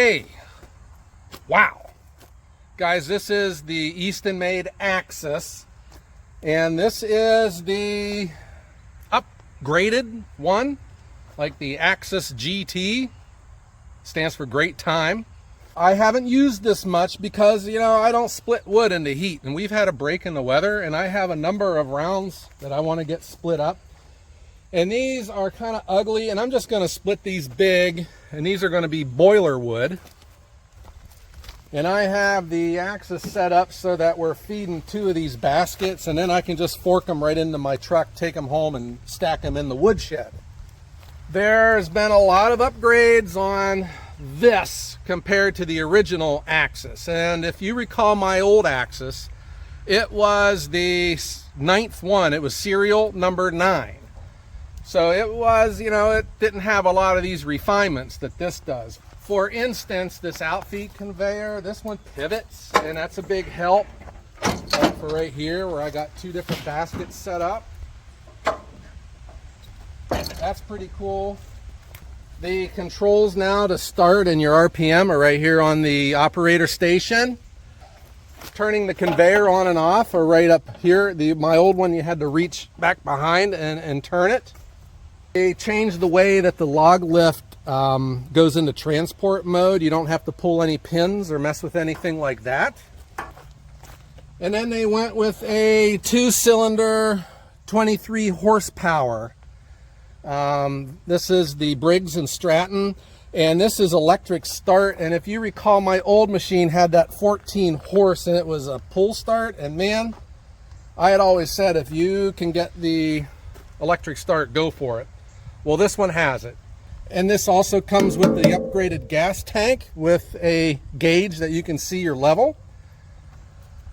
Okay, wow. Guys, this is the Eastonmade Axis, and this is the upgraded one, like the Axis GT, stands for great time. I haven't used this much because, you know, I don't split wood into heat, and we've had a break in the weather, and I have a number of rounds that I want to get split up. And these are kind of ugly, and I'm just going to split these big, and these are going to be boiler wood. And I have the Axis set up so that we're feeding 2 of these baskets, and then I can just fork them right into my truck, take them home, and stack them in the woodshed. There's been a lot of upgrades on this compared to the original Axis. And if you recall my old Axis, it was the 9th one. It was serial number 9. So it was, you know, it didn't have a lot of these refinements that this does. For instance, this outfeed conveyor, this one pivots, and that's a big help. Like for right here, where I got 2 different baskets set up. That's pretty cool. The controls now to start and your RPM are right here on the operator station. Turning the conveyor on and off are right up here. My old one, you had to reach back behind and turn it. They changed the way that the log lift goes into transport mode. You don't have to pull any pins or mess with anything like that. And then they went with a 2-cylinder, 23 horsepower. This is the Briggs & Stratton, and this is electric start. And if you recall, my old machine had that 14 horse, and it was a pull start. And man, I had always said, if you can get the electric start, go for it. Well, this one has it. And this also comes with the upgraded gas tank with a gauge that you can see your level.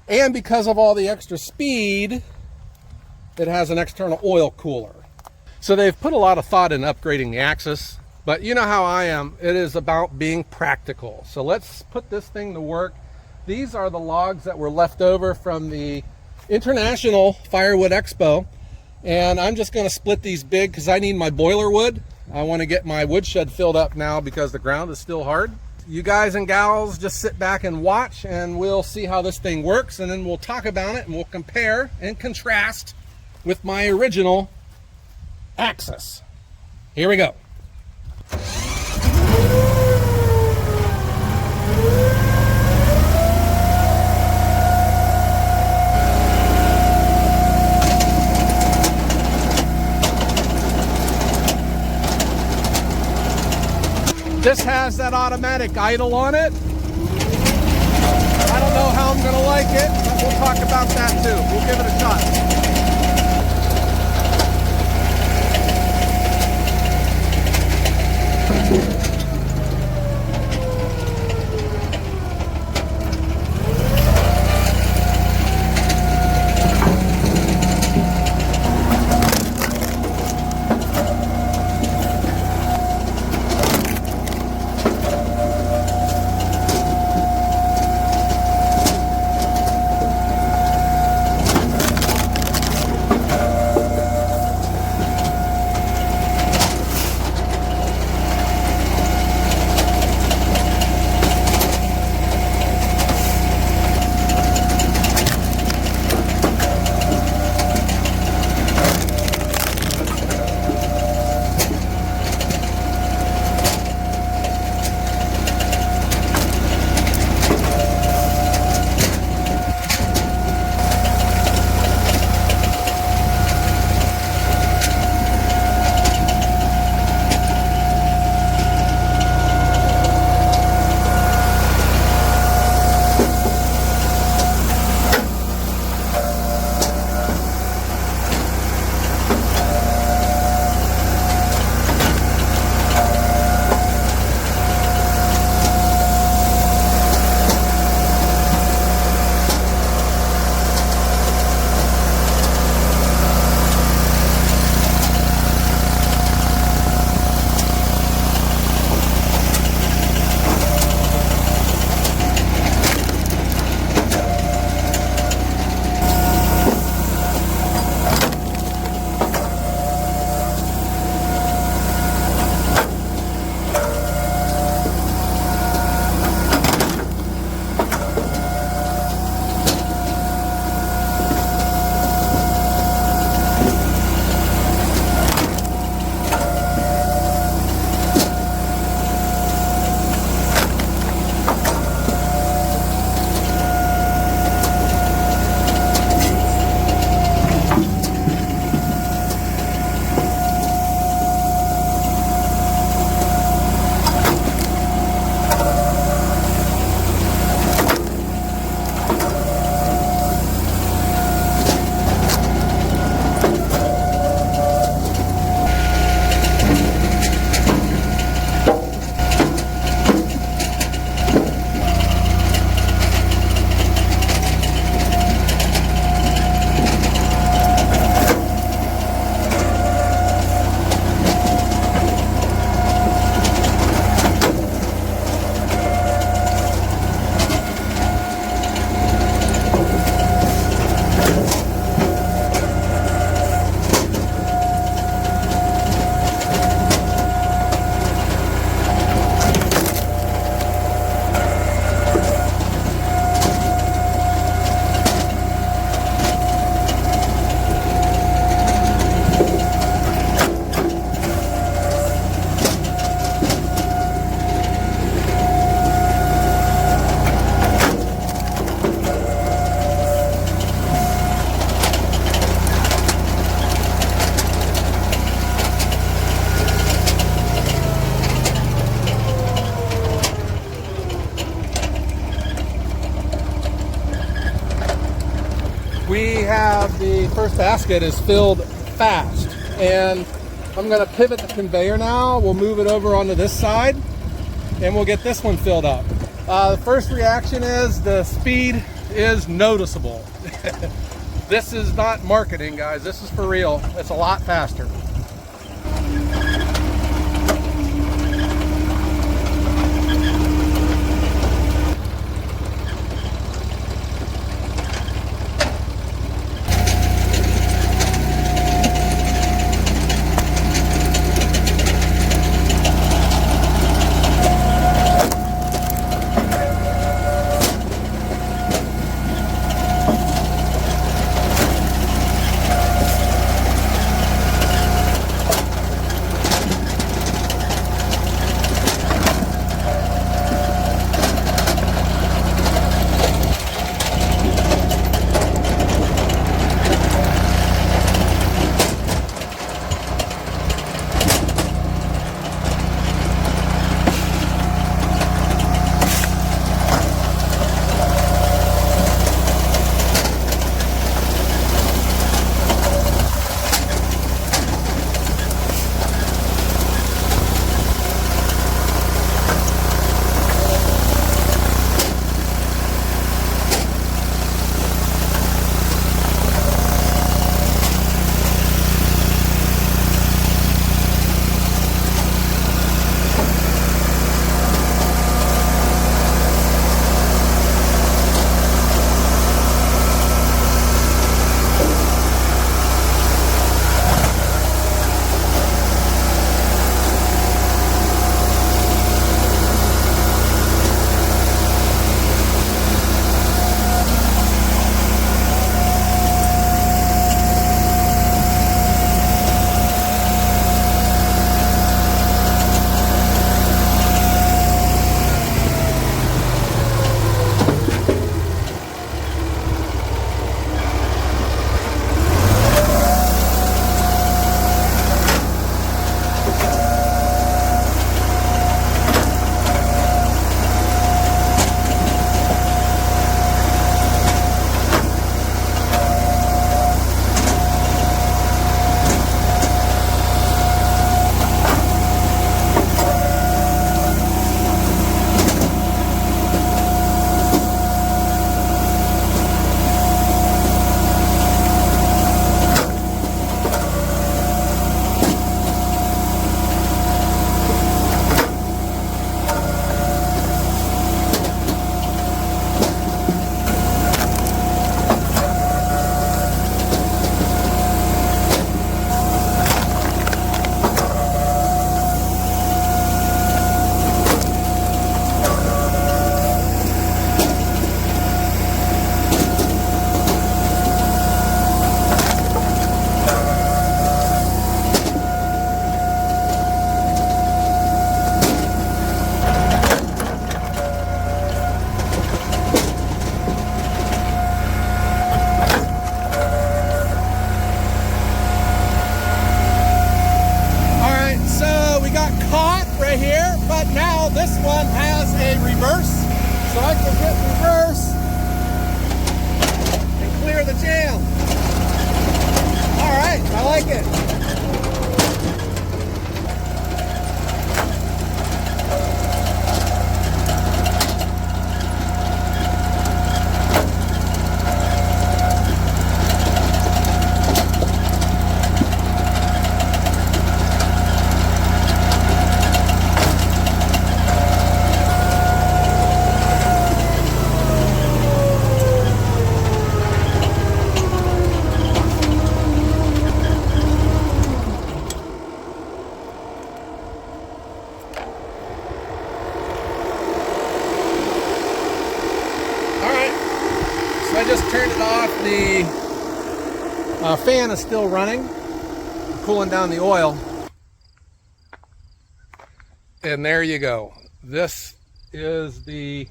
And because of all the extra speed, it has an external oil cooler. So they've put a lot of thought in upgrading the Axis, but you know how I am. It is about being practical. So let's put this thing to work. These are the logs that were left over from the International Firewood Expo. And I'm just going to split these big because I need my boiler wood. I want to get my woodshed filled up now because the ground is still hard. You guys and gals just sit back and watch, and we'll see how this thing works, and then we'll talk about it and we'll compare and contrast with my original Axis. Here we go. This has that automatic idle on it. I don't know how I'm going to like it, but we'll talk about that too. We'll give it a shot. We have the first basket is filled fast, and I'm going to pivot the conveyor now. We'll move it over onto this side, and we'll get this one filled up. The first reaction is the speed is noticeable. This is not marketing, guys. This is for real. It's a lot faster. so I can hit reverse and clear the jam. All right, I like it. I just turned it off. The fan is still running, cooling down the oil. And there you go. This is the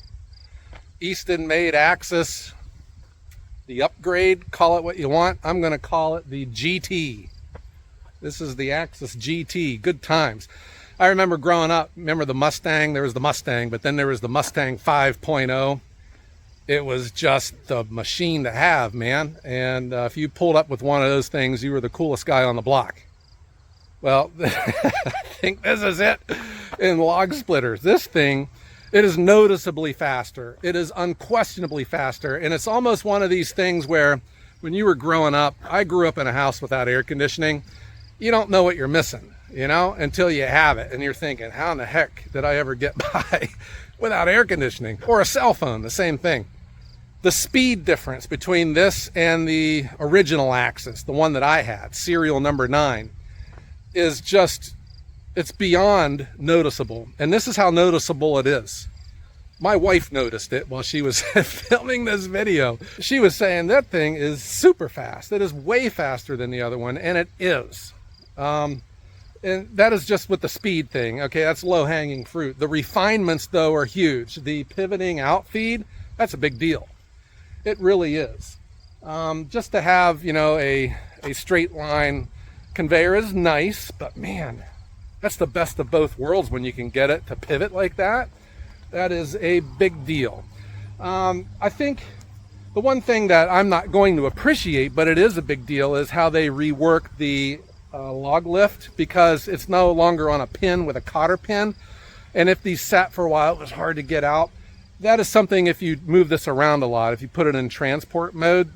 Eastonmade Axis, the upgrade, call it what you want. I'm going to call it the GT. This is the Axis GT. Good times. I remember growing up, remember the Mustang? There was the Mustang, but then there was the Mustang 5.0. it was just the machine to have, man. And if you pulled up with one of those things, you were the coolest guy on the block. Well, I think this is it in log splitters. This thing, it is noticeably faster. It is unquestionably faster. And it's almost one of these things where when you were growing up, I grew up in a house without air conditioning. You don't know what you're missing, you know, until you have it. And you're thinking, how in the heck did I ever get by without air conditioning? Or a cell phone, the same thing. The speed difference between this and the original Axis, the one that I had, serial number 9, is just, it's beyond noticeable. And this is how noticeable it is. My wife noticed it while she was filming this video. She was saying that thing is super fast. It is way faster than the other one, and it is. And that is just with the speed thing. Okay, that's low-hanging fruit. The refinements, though, are huge. The pivoting outfeed, that's a big deal. It really is. Just to have, you know, a straight line conveyor is nice, but man, that's the best of both worlds when you can get it to pivot like that. That is a big deal. I think the one thing that I'm not going to appreciate, but it is a big deal, is how they rework the log lift, because it's no longer on a pin with a cotter pin. And if these sat for a while, it was hard to get out. That is something, if you move this around a lot, if you put it in transport mode,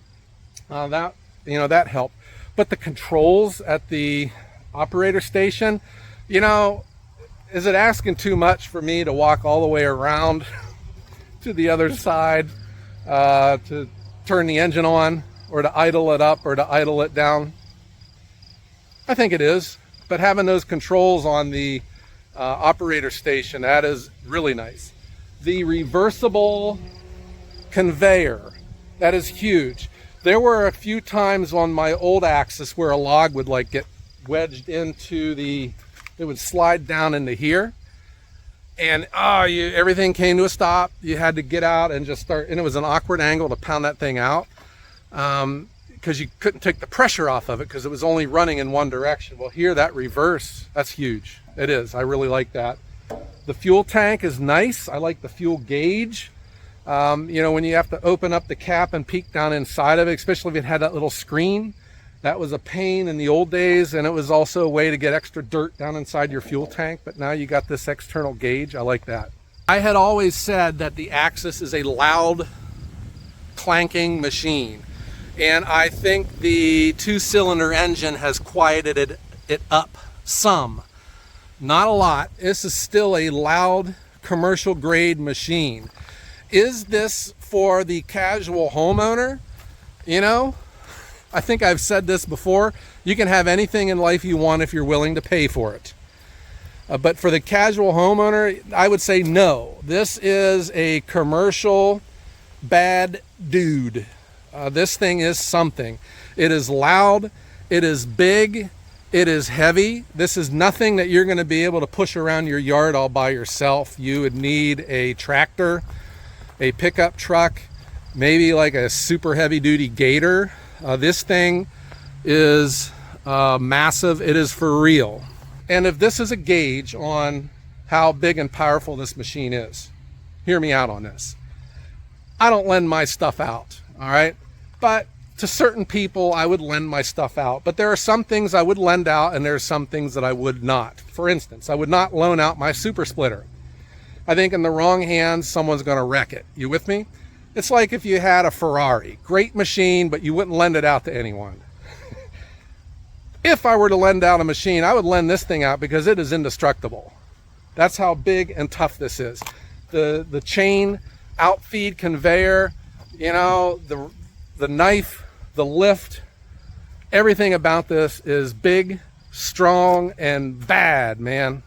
that, you know, that helped. But the controls at the operator station, you know, is it asking too much for me to walk all the way around to the other side to turn the engine on, or to idle it up, or to idle it down? I think it is. But having those controls on the operator station, that is really nice. The reversible conveyor, that is huge. There were a few times on my old Axis where a log would like get wedged into the, it would slide down into here, and everything came to a stop. You had to get out and just start, and it was an awkward angle to pound that thing out, because you couldn't take the pressure off of it because it was only running in one direction. Well, here, that reverse, that's huge. It is. I really like that. The fuel tank is nice. I like the fuel gauge. You know, when you have to open up the cap and peek down inside of it, especially if it had that little screen, that was a pain in the old days, and it was also a way to get extra dirt down inside your fuel tank. But now you got this external gauge. I like that. I had always said that the Axis is a loud, clanking machine, and I think the 2-cylinder engine has quieted it up some. Not a lot. This is still a loud, commercial grade machine. Is this for the casual homeowner? You know, I think I've said this before. You can have anything in life you want if you're willing to pay for it. But for the casual homeowner, I would say no. This is a commercial bad dude. This thing is something. It is loud. It is big. It is heavy. This is nothing that you're going to be able to push around your yard all by yourself. You would need a tractor, a pickup truck, maybe like a super heavy duty gator. This thing is massive. It is for real. And if this is a gauge on how big and powerful this machine is, hear me out on this. I don't lend my stuff out, all right? But to certain people, I would lend my stuff out. But there are some things I would lend out, and there are some things that I would not. For instance, I would not loan out my super splitter. I think in the wrong hands, someone's going to wreck it. You with me? It's like if you had a Ferrari. Great machine, but you wouldn't lend it out to anyone. If I were to lend out a machine, I would lend this thing out because it is indestructible. That's how big and tough this is. The chain, outfeed, conveyor, you know, the knife, the lift, everything about this is big, strong, and bad, man.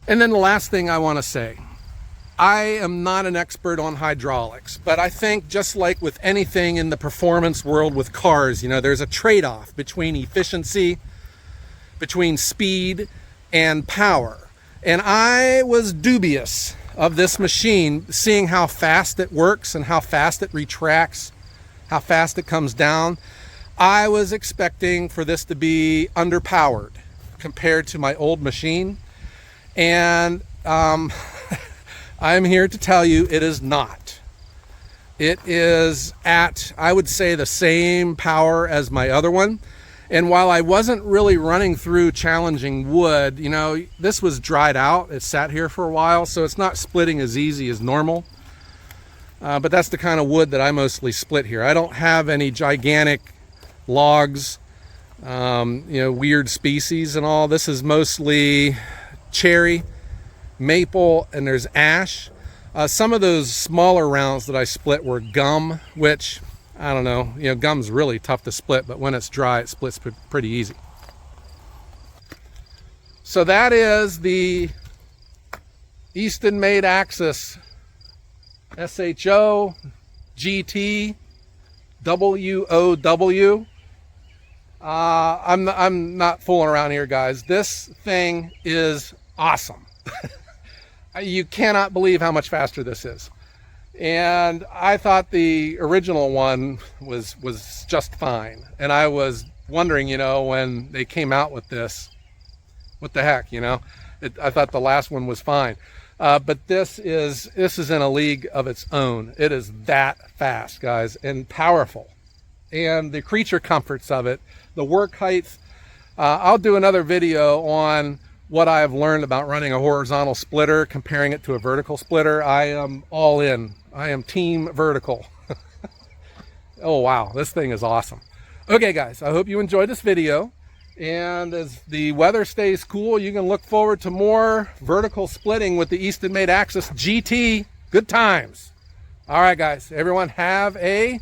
And then the last thing I want to say, I am not an expert on hydraulics, but I think just like with anything in the performance world with cars, you know, there's a trade-off between efficiency, between speed, and power. And I was dubious of this machine, seeing how fast it works and how fast it retracts, how fast it comes down. I was expecting for this to be underpowered compared to my old machine. And I'm here to tell you it is not. It is at, I would say, the same power as my other one. And while I wasn't really running through challenging wood, you know, this was dried out. It sat here for a while, so it's not splitting as easy as normal. But that's the kind of wood that I mostly split here. I don't have any gigantic logs, you know, weird species and all. This is mostly cherry, maple, and there's ash. Some of those smaller rounds that I split were gum, which, I don't know, you know, gum's really tough to split, but when it's dry, it splits pretty easy. So that is the Eastonmade Axis SHO GT WOW. I'm not fooling around here, guys. This thing is awesome. You cannot believe how much faster this is. And I thought the original one was just fine. And I was wondering, you know, when they came out with this, what the heck, you know? I thought the last one was fine. But this is in a league of its own. It is that fast, guys, and powerful. And the creature comforts of it, the work height. I'll do another video on what I've learned about running a horizontal splitter, comparing it to a vertical splitter. I am all in. I am team vertical. Oh, wow, this thing is awesome. Okay, guys, I hope you enjoyed this video. And as the weather stays cool, you can look forward to more vertical splitting with the Eastonmade Axis GT. Good times. All right, guys, everyone have a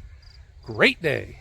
great day.